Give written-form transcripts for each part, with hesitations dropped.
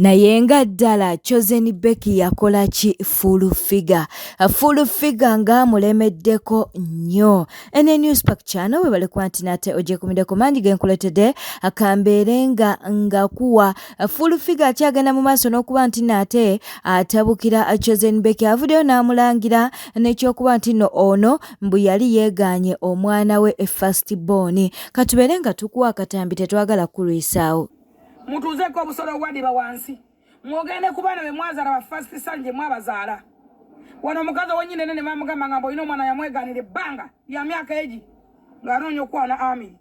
naye nga ddala Chosen Becky yakola ki full figure nga mulemeddeko nnyo. Ene Newspack channel we bale kwanti nate oje kumideko manji genkuletede akambeere nga kuwa full figure akyagenda mu maaso n'okuba nti nate atabukira Chosen Becky avuddeyo n'amulangira n'ekyokuba nti no ono mbu yali yeeganye omwana we first born. Katubeere nga tukuwa akatambi tetwagala kulwisaawo. Mutuuzeko obusolo obwadiba wansi mwogende ku baana be mwazala ba first son gye mwabazaala wano omukazi wonyine ne bamugamba nga mboyina omwana yamwegaanira ebbanga ya myaka egi ng'anoonya okwana Amiri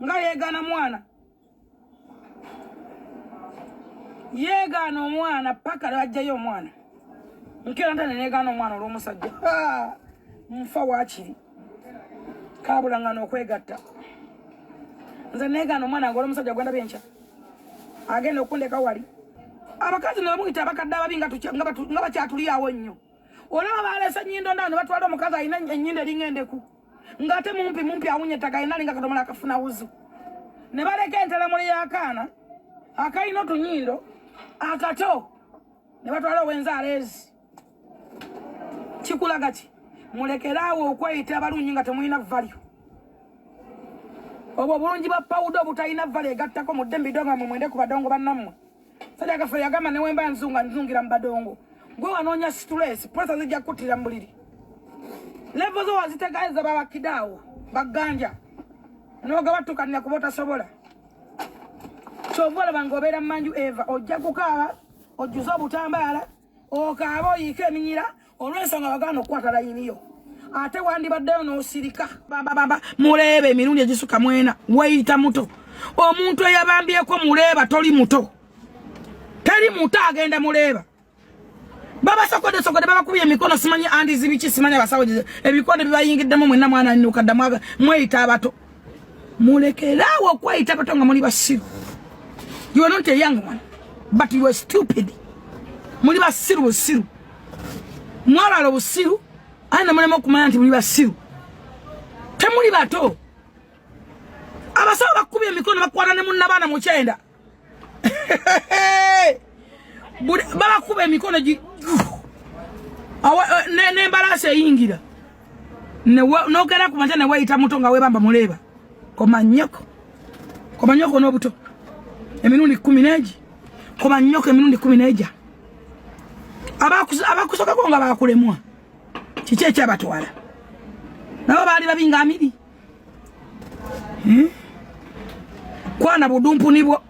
nga yeegaana mwana yeegaana omwana paka lwajjayo omwana nkira ntane neegaana omwana olw'omusajja nfa waakiri kaabulangana okwegatta nze neegaana omwana nga olw'omusajja gwenda byenkya agenda okundeka wali abakazi ne bamuyita abakadde ababi nga bakyatulyawo nnyo olaba baleese ennyindo ndala ne batwala omukazi alina ennyindo eringendeku ng'ate mumpi awunye ettaka alina alinga kadomola akafuna wuzu ne baleka enteramuli y'akaana akalina otunyindo akato ne batwala ow'enzaala ezi kikulaga ki mulekeraawo okweyita abalungi nga temulina value obwo bulungi bwa pawuda obutalina vale egattako mu ddembe donga mwe mwende ku badongo bannammwe sajja kafe yagamba ne wemba nzungira mu badongo gwe wanoonya stress presa zijja kuttira mu buliri levo zo wazitegaeza babakidaawo baganja noga battukanira kuba otasobola kyova olaba ng'obeera mmanju eva ojja kukaaba ojjuza obutambaala okaaba oyiika eminyira olw'ensonga wagaana okukwata layiniyo ate wandibaddeyo n'osirika muleeba emirundi egisuka mwena weyita muto omuntu eyabambyeko muleeba toli muto teri muto agenda muleeba babasokodesokode babakubye emikono simanyi andizi biki simanyi abasawo ebikono bibayingiddemu mwenna mwana ninukadda mweyita abato mulekeraawo okweyita abato nga muli basiru. You are not a young one but you are stupid. Muli basiru busiru mwalala busiru aina mulema okumanya nti muli basiru temuli bato abasawo bakubye emikono bakwata ne munnabaana mu kyenda babakubye emikono n'embalaasi eyingira n'ogenda ku mata ne weeyita muto nga weebamba muleeba komanyoko n'obuto emirundi 10 komanyoko emirundi 10 abakusokako nga bakulemwa kiki ekyabatwala nabo baali babinga Amiri kwana budumpu nibwo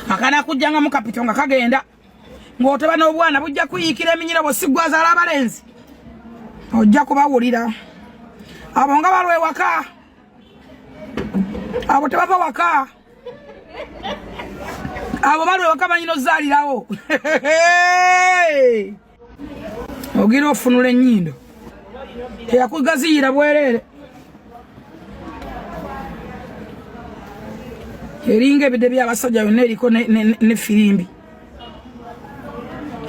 akana kujjanga mu kapito nga kagenda ng'otoba n'obwana bujja kuyiikira eminyira bw'osigwazaala abalenzi ojja kubawulira abo nga balwa ewaka abo tebava waka abo balwa ewaka banyina ozaalirawo ogira ofunula ennyindo teyakugaziyira bwereere eringa ebidde by'abasajja byonna eriko ne firimbi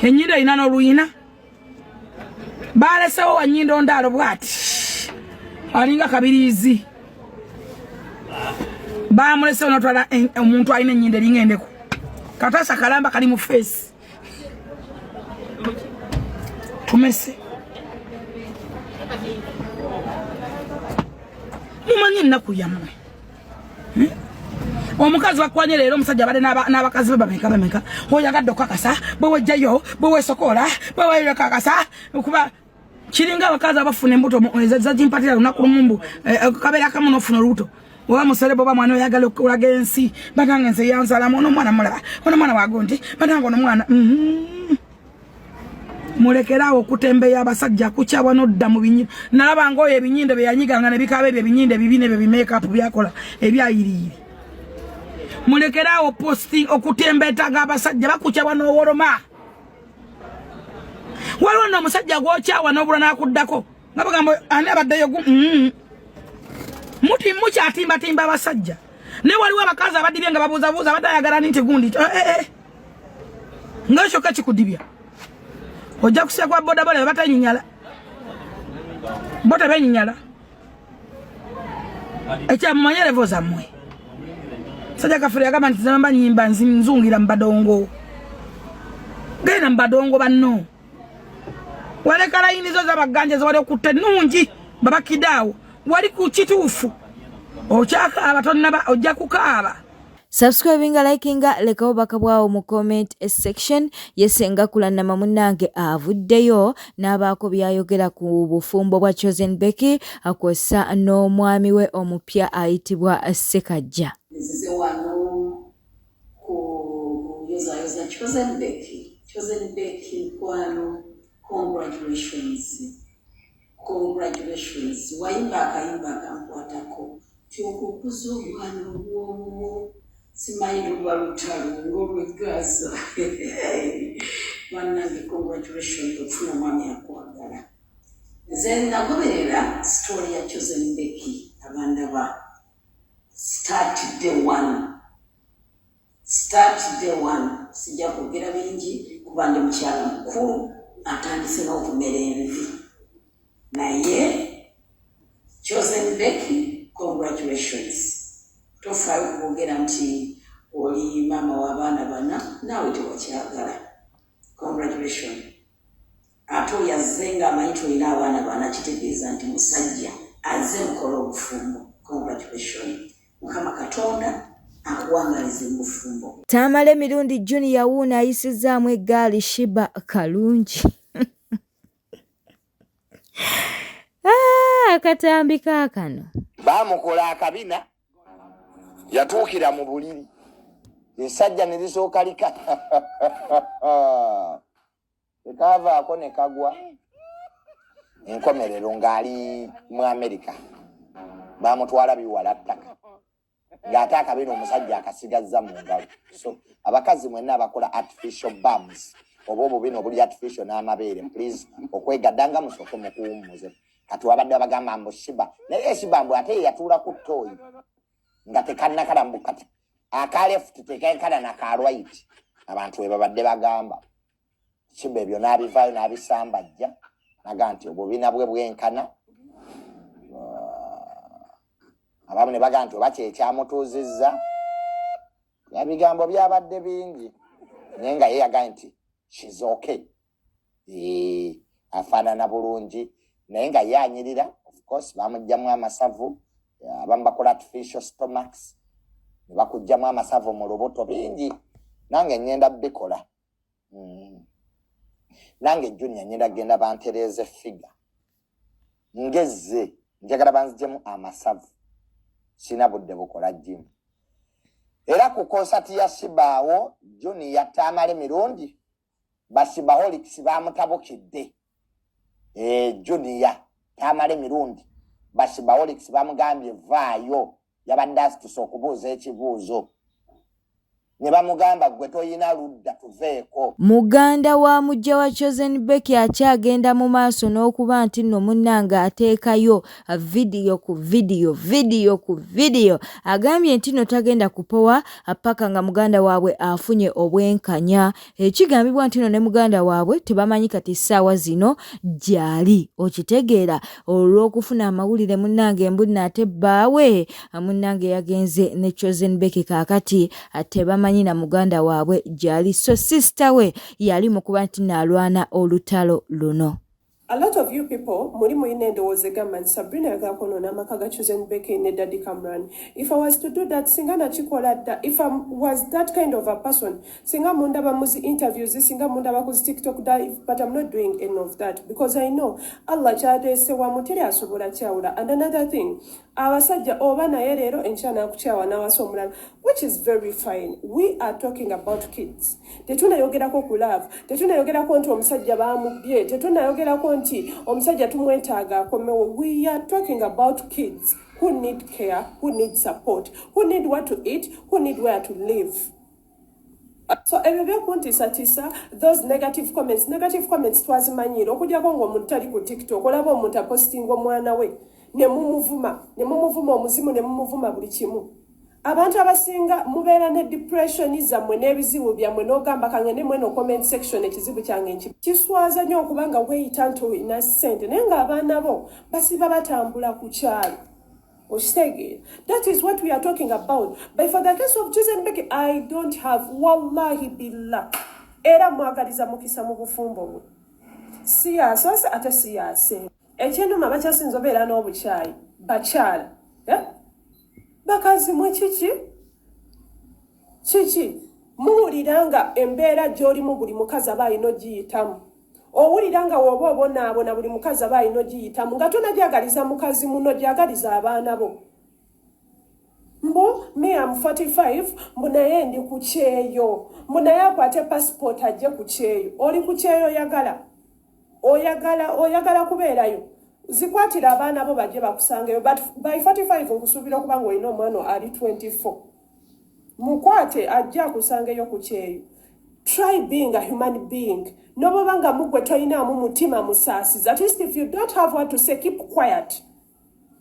ennyindo erina n'oluyina balesewo wannyindo ndaalo bw'ati alinga kabiriizi bamulesewo n'otwala omuntu alina ennyindo eringa endeku kataasa kalamba kali mu feesi tumese mumanyi ennaku yammwe omukazi wakwanye leero omusajja abadde n'abakazi be bameka oyagadde okukakasa bwe wejjayo bwe weesokola bwe weekakasa kuba kiringa abakazi abafuna embuto zagimpatira lunaku lumumbu kabeera kamu n'ofuna olubuto oba muserebo oba mwana oyagala okulaga ensi batanga ensi eyanzalamu ono omwana mulaba ono mwana wagondi batanga ono mwana mulekeraawo okutembeya abasajja kukyawa n'odda mu binyindo nalaba ng'oyo ebinyindo bye yanyiganga ne bikaaba ebyo ebinyindo ebibi n'ebyo bimeekapu byakola ebyayiriire mulekeraawo posting okutembeetaga abasajja bakukyawa n'owoloma waliwo n'omusajja gw'okyawa n'obula n'akuddako nga bagamba ani abaddeyo mukyatimbatimba abasajja ne waliwo abakazi abadibye nga babuuzabuuza batayagala nti gundi nga ekyo kakikudibya ojja kusiya kwa bodaboda batanyinyala bo tebenyinyala ekyamumanye levo zammwe Sajja kafere yagamba nti zamba nyimba nzungira mbadongo. Genda mbadongo banno. Wale kalayini zo zabaganje zo wale okutte nungi babakidaawo. Wali ku kituufu. Okyakaaba tonnaba ojja kukaaba. Subscribinga, likinga, lekawo bakabwawo mu comment section. Yesenga kulanama munnange avuddeyo n'abaako byayogera ku bufumbo bwa Chosen Becky akwesa n'omwami we omupya ayitibwa Sekajja. Nzize wano ku yoza Chosen Becky. Chosen Becky kwano, congratulations. Congratulations. Wayimba akankwatako. Tyokukuza omwana w'owo. Simayi lwa lutalo ng'olwegaza. Wannange congratulations ofuna omwami akwagala. Nze nagoberera story ya Chosen Becky abandaba start day one. Sijja kwogera bingi kuba ndi mukyala mukulu atandise n'okumera envi. Naye Chosen Becky, congratulations. Tofaayo kwogera nti oli mama w'abaana bana naawe tewakyagala. Congratulations. Ate oyo azze ng'amanyi nti olina abaana bana kitegeeza nti musajja azze mukola obufumbo. Congratulations. Mukama Katonda akuwangalize mu bufumbo. Tamale mirundi Junior Wuuna ayisizaamu eggaali Shiba kalungi. Akatambi kaakano. Baamukola akabina yatuukira mu buliri. Esajja ne lisooka lika. Ekaavaako ne kagwa. Enkomerero ng'ali mu Amerika. Baamutwala biwala ttaka. Ng'ate akabina omusajja akasigazza mu ngalo. So abakazi mwenna abakola artificial bums oba obubina obuli artificial n'amabeere, please okwegaddanga musooke mukuwummuze. Kati wabadde bagamba mbu Shiba. Naye Shiba mbu ate yatuula ku ttooyi nga tekannakala mbu kati akalefuti tekankala nakalwaiti. Abantu we babadde bagamba. Shiba ebyo n'abivaayo n'abisambajja naga nti obubina bwe bwenkana. Abamu ne baga nti oba kyekyamutuuzizza. Ebigambo byabadde bingi. Naye nga ye yaga nti she's okay. Afaanana bulungi. Naye nga yanyirira, of course, bamugjamu amasavu. Abamu bakola artificial stomachs. Ne bakugjamu amasavu mu lubuto bingi. Nange ngenda bikola. Nange Junior ngenda genda bantereeze figure. Ngezze njagala banzijemu amasavu. Sina budde bukola gym. Era ku concert ya Shibaawo Junior Tamale mirundi Bashibaholics bamutabukidde. Junior Tamale mirundi Bashibaholics bamugambye vaayo yabadde asitusa okubuuza ekibuuzo. Ne bamugamba gwe toyina ludda tuveeko. Muganda wa mujja wa Chosen Becky akyagenda mu maaso n'okuba nti nno munnanga ateekayo video ku video. Agambye nti nno tagenda kupowa paka nga muganda waabwe afunye obwenkanya. Ekigambibwa nti nno ne muganda waabwe tebamanyi kati ssaawa zino gyali. Okitegeera olw'okufuna amawulire munnanga embulina ate bbaawe munnanga yagenze ne Chosen Becky kaakati tebamanyi na muganda waabwe gyali. So sister we yali mukuba nti nalwana olutalo luno. A lot of you people, muri muine ndowooza egamba nti Sabrina yagala kwonoona amaka ga Chosen Becky ne Daddy Cameron. If I was to do that, singa nakikola dda. If I was that kind of a person, singa mundaba muzi interviews, singa mundaba kuzi TikTok dive, but I'm not doing any of that because I know Allah kyateese wamu teri asobola kyawula. And another thing, abasajja oba naye leero enkyana kukyawa n'awasa omulala, which is very fine. We are talking about kids. Tetunayogerako ku love, tetunayogerako nti omusajja baamubye, tetunayogerako nti omusajja tumwetaaga akomewo. We are talking about kids who need care, who need support, who need what to eat, who need where to live. So ebyo kuntiisatiisa, those negative comments twazimanyira okujjako ng'omuntu tali ku TikTok olaba omuntu apostinga omwana we ne mumuvuma omuzimu ne mumuvuma buli kimu. Abantu abasinga mubeera ne depression zammwe n'ebizibu byammwe n'ogamba kangende mweno comment section ekizibu kyange nki kiswaza nnyo okubanga weeyita nti olina ssente naye ng'abaana bo basiba batambula ku kyalo. That is what we are talking about. But for the case of Chosen Becky, I don't have wallahi billah. Era mwagaliza mukisa mu bufumbo. Siyasa se ate siyase. Ekintu mabacha sinzobera n'obuchayi. Bachala. Bakazi mwe Chichi. Muwuliranga embeera gy'olimu buli mukazi aba alina ogiyitamu. Owuliranga woba obonaabona buli mukazi aba alina ogiyitamu nga tonagyagaliza mukazi muno gyagaliza abaana bo. Me am 45 mbu naye ndi ku kyeyo. Mbu naye akwate passport ajje ku kyeyo. Oli ku kyeyo oyagala kubeerayo. Zikwatira abaana bo bajje bakusangeyo. But by 45 nkusuubira okuba ng'olina omwana ali 24. Mukwate ajja kusangeyo ku kyeyo. Try being a human being. No banga mugwe toina mu mutima musasi. At least if you don't have what to say, keep quiet.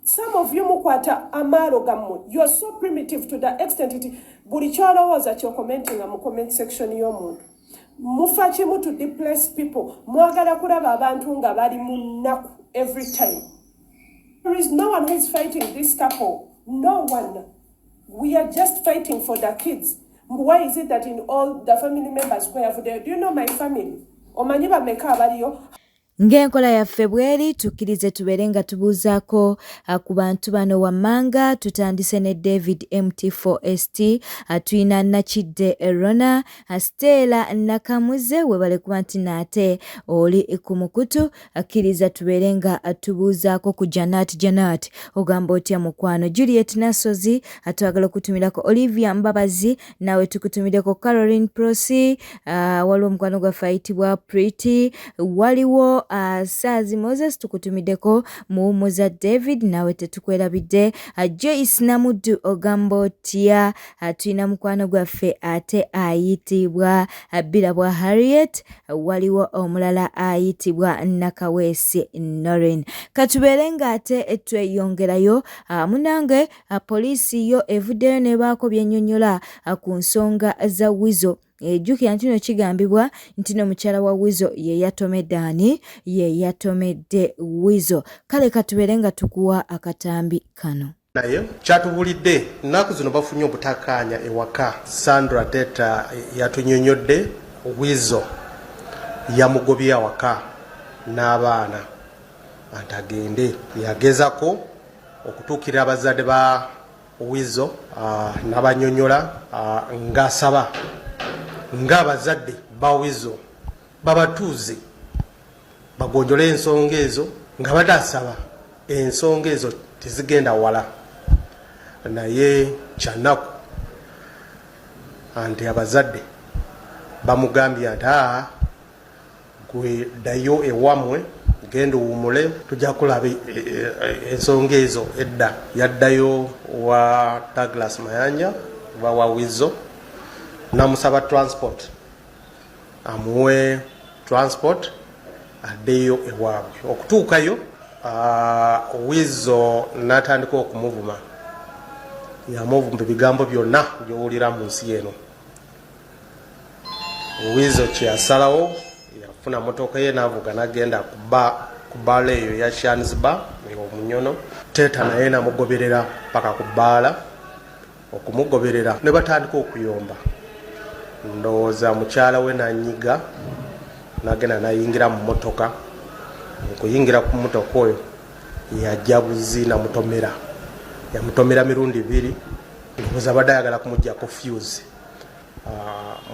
Some of you mukwata amaro gamu. You are so primitive to the extent it buli kyolowooza kyo commenting mu comment section y'omuntu. Mufachi mu to depress people. Mwagala kulaba abantu nga bali mu nnaku every time. There is no one who is fighting this couple. No one. We are just fighting for the kids. Why is it that in all the family members who have there, do you know my family? Omanyi bameka abaliyo? Ng'enkola yaffe bweri tukkirize tubeere nga tubuuzaako ku bantu bano wammanga. Tutandise ne David MT4ST, tuyina Nakidde Rona, Stella Nakamuze, webale kuba nti naate oli ku mukutu. Akkiriza tubeere nga tubuuzaako ku Janat, ogamba otya mukwano. Juliet Nasozi atwagala okutumirako. Olivia Mbabazi nawe tukutumireko. Caroline Prosi, waliwo omukwano gwaffe ayitibwa Pretty, waliwo Sazi Moses tukutumideko. Muwumuza David nawe tetukwerabidde. Joyce Namuddu ogamba otya. Tuyina mukwano gwaffe ate ayitibwa Birabwa Harriet, waliwo omulala ayitibwa Nakaweesi Noreen. Katubeere nga ate tweyongerayo. Munange poliisi yo evuddeyo nebaako byennyonnyola ku nsonga za Weasel. Jjukira nti no kigambibwa nti no mukyala wa Weasel ye yatomedde ani? Ye yatomedde Weasel. Kale katubeere nga tukuwa akatambi kano. Naye kyatubulidde nnaku zino bafunye obutakkaanya ewaka. Sandra Teta yatunyonyodde Weasel yamugobye awaka n'abaana anti agende. Yagezako okutuukirira abazadde ba Weasel n'abanyonnyola ng'asaba ng'abazadde ba Weasel babatuuze bagonjole ensonga ezo nga badasaba ensonga ezo tezigenda wala. Naye kyanaku anti abazadde bamugambye nti gwe ddayo ewamwe genda uwumule tujja kulaba ensonga ezo. Edda yaddayo wa Douglas Mayanja wa Weasel namusaba transport amuwe transport addeyo ewaabwe. Okutuukayo Weasel n'atandika okumuvuma, yamuvumba ebigambo byonna by'owulira mu nsi eno. Weasel kyeyasalawo yafuna motoka ye n'avuga n'agenda ku bbaala eyo ya Shansbar omunyono. Teta naye namugoberera paka ku bbaala. Okumugoberera ne batandika okuyomba. Ndowooza mukyala we nanyiga nagenda nayingira mu motoka. Okuyingira ku motoka oyo yajja buzi namutomera. Yamutomera mirundi 2. Ndowooza badde ayagala kumuggyako fuse.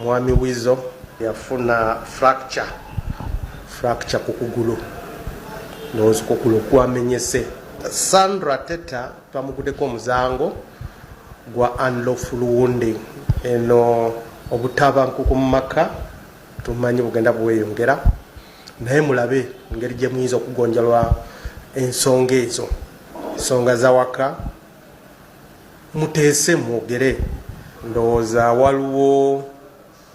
Mwami Weasel yafuna fracture ku kugulu. Ndowooza okugulu kwamenyese. Sandra Teta twamuguddeko omuzango gwa unlawful wounding. Eno obutabanguko mu maka tumanyi bugenda buweyongera, naye mulabe ngeri gye muyinza okugonjalwa ensonga ezo. Ensonga za waka muteese mwogere. Ndowooza waliwo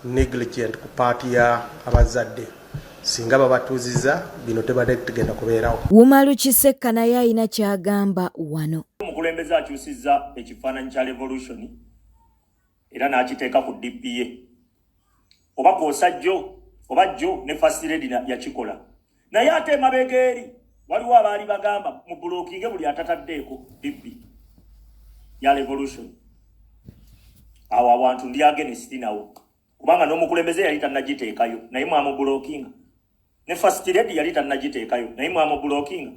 negligent ku paati ya abazadde. Singa babatuuziza bino tebadde tugenda kubeerawo. Wumalu Kisekka naye alina kyagamba wano. Omukulembeze akyusizza ekifaananyi kya revolution era n'akiteeka ku DPA. Oba Koosajjo oba Jjo ne First Lady yakikola. Naye ate emabeega eri waliwo abaali bagamba mu bulookinge buli atataddeeko DP. ya revolution awo abantu ndi against nawo kubanga n'omukulembeze yali tannagiteekayo naye mwamublockinga ne first lady yali tannagiteekayo naye mwamublockinga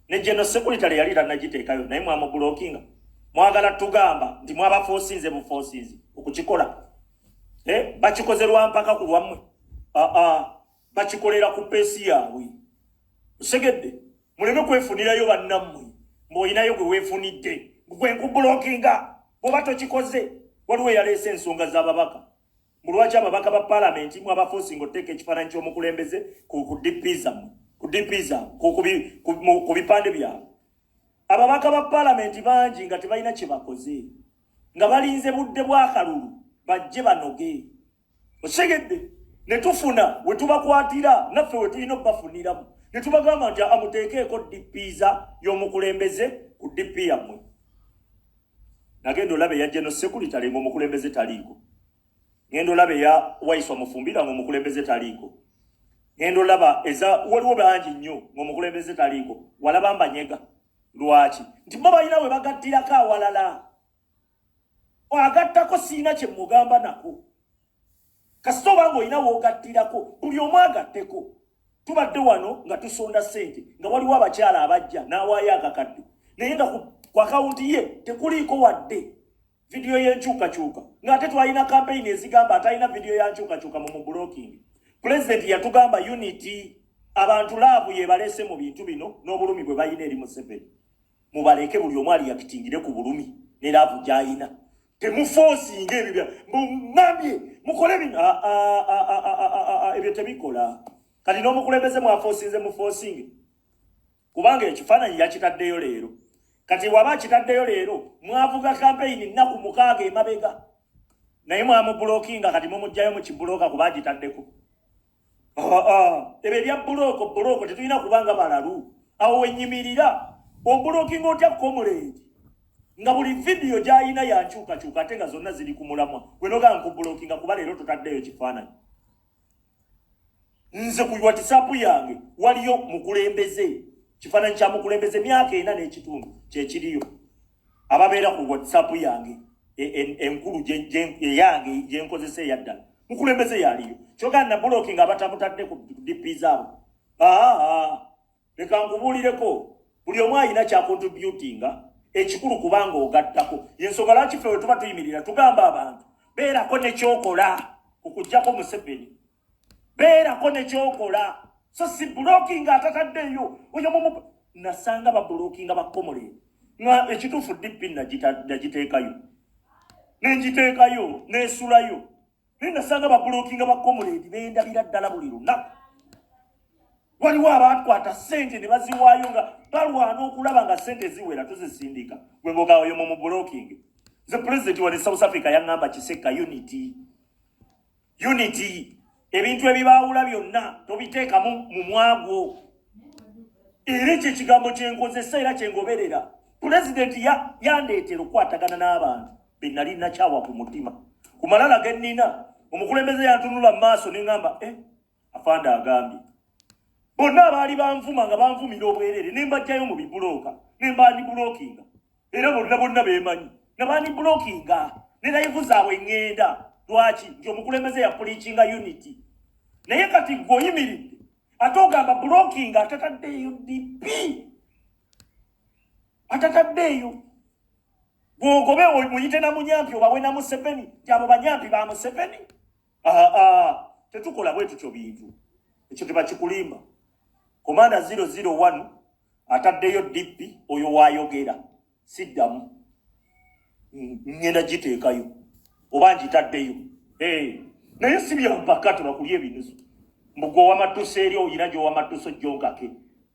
ne general secretary yali tannagiteekayo naye mwamublockinga mwagala tugamba nti mwabaforsinze buforsinze okukikola bakikozerwa mpaka ku lwammwe bakikolera ku peesi yaabwe osegedde muleme kwefunirayo bannammwe mb'olinayo gwe weefunidde gwe nkublockinga bw'oba tokikoze waliwo yaleese ensonga z'ababaka mulwaki ababaka ba palamenti mwabaforsinga oteeka ekifaananyi ky'omukulembeze ku bipande byabwe ababaka ba palamenti bangi nga tebalina kye bakoze nga balinze budde bw'akalulu bajje banoge osegedde ne tufuna we tubakwatira naffe we tulina okubafuniramu ne tubagamba nti amuteekeeko dippiiza y'omukulembeze ku dippi yammwe nagenda olabe ya general secretary ng'omukulembeze taliiko ngenda olaba eya Waiswa Mufumbira ng'omukulembeze taliiko ngenda olaba eza waliwo bangi nnyo ng'omukulembeze taliiko walaba mbanyega lwaki nti bo balina we bagattirako awalala agattako siina kye mugamba nako kasita obanga olina w'ogattirako buli omu agatteko tubadde wano nga tusonda ssente nga waliwo abakyala abajja n'awaayo akakadde naye nga ku akawunti ye tekuliiko wadde video y'enkyukakyuka ng'ate twalina campaign ezigamba atalina video ya nkyukakyuka mu blocking president yatugamba unity abantu laavu yebalese mu bintu bino n'obulumi bwe bayina eri Museveni mubaleke buli omu aliyakitingire ku bulumi ne laavu gy'ayina temuforsinga ebyo ngambye mukole bino ebyo tebikola kati n'omukulembeze mwaforsinze muforsinge kubanga ekifaananyi yakitaddeyo leero kati waba kitaddeyo leero mwavuga campaign nnaku 6 emabega naye mwamublockinga kati mumugjayo mu kibuloka kuba agitaddeko ebyo ebya buloko tetulina kubanga balalu awo wenyimirira oblockinga otya comrade nga buli video gy'ayina yankyukakyuka ate nga zonna ziri ku mulamwa wenoga nkublockinga kuba leero tutaddeyo kifaananyi nze ku WhatsApp yange waliyo mukulembeze kifaananyi kya mukulembeze myaka 4 n'ekitundu kyekiriyo ababeera ku WhatsApp yange enkulu yange gyenkozesa eyaddala mukulembeze yaliyo kyogana na blocking abatamutadde ku DP zaabo leka nkubuulireko buli omu alina kyakontributinga ekikulu kubanga ogattako yensonga lwaki ffe we tuba tuyimirira tugamba abantu beerako nekyokola okuggyako Museveni beerako nekyokola so si blocking atataddeyo oyo nasanga bablockinga bakomole nga ekituufu DP nagiteekayo nenjiteekayo neesulayo naye nasanga bablockinga bakomole bendabira ddala buli lunaku waliwo abakwata ssente ne baziwaayo nga balwana okulaba nga ssente ziwera tuzisindika gwe ngogayo mu blocking the president wa South Africa yaŋŋamba kiseka unity ebintu ebibaawula byonna tobiteekamu mu mwago era ekyo ekigambo kyenkozesa era kyengoberera pulezidenti yandeetera okukwatagana n'abantu be nali nakyawa ku mutima ku malala ge nnina omukulembeze yantunula mu maaso ne ŋŋamba afande agambye bonna abaali banvuma nga banvumira obwerere ne mbajjayo mu bibulooka ne mbandibulokinga era bonna beemanyi ne bandibulokinga ne layivu zaabwe ŋŋenda lwaki nti omukulembeze yapuliikinga unity naye kati gweoyimiridde ate ogamba blocking atataddeeyo DP atataddeeyo gwogobe muyite na munyampi obawe na Museveni nti abo banyampi ba Museveni tetukola bwe tutyo bintu ekyo tebakikulimba komanda 001 ataddeyo DP oyo waayogera siddamu ngenda giteekayo oba ngitaddeyo naye si byampaka tebakulya ebinusu mbugo w'amatuso eri oyina gy'ow'amatuso gyonkake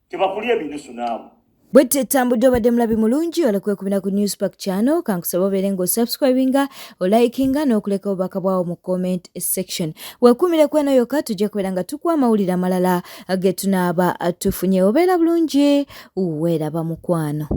tebakulya ebinusu naawe bwete tambudde obadde mulabi mulungi olakwekubira ku Newspark channel kankusaba obeere ng'osubscribinga olikinga n'okuleka obubaka bwawo mu comment section weekumire kweno yokka tujja kubeera nga tukuwa amawulire amalala ge tunaaba tufunye obeera bulungi weeraba mukwano.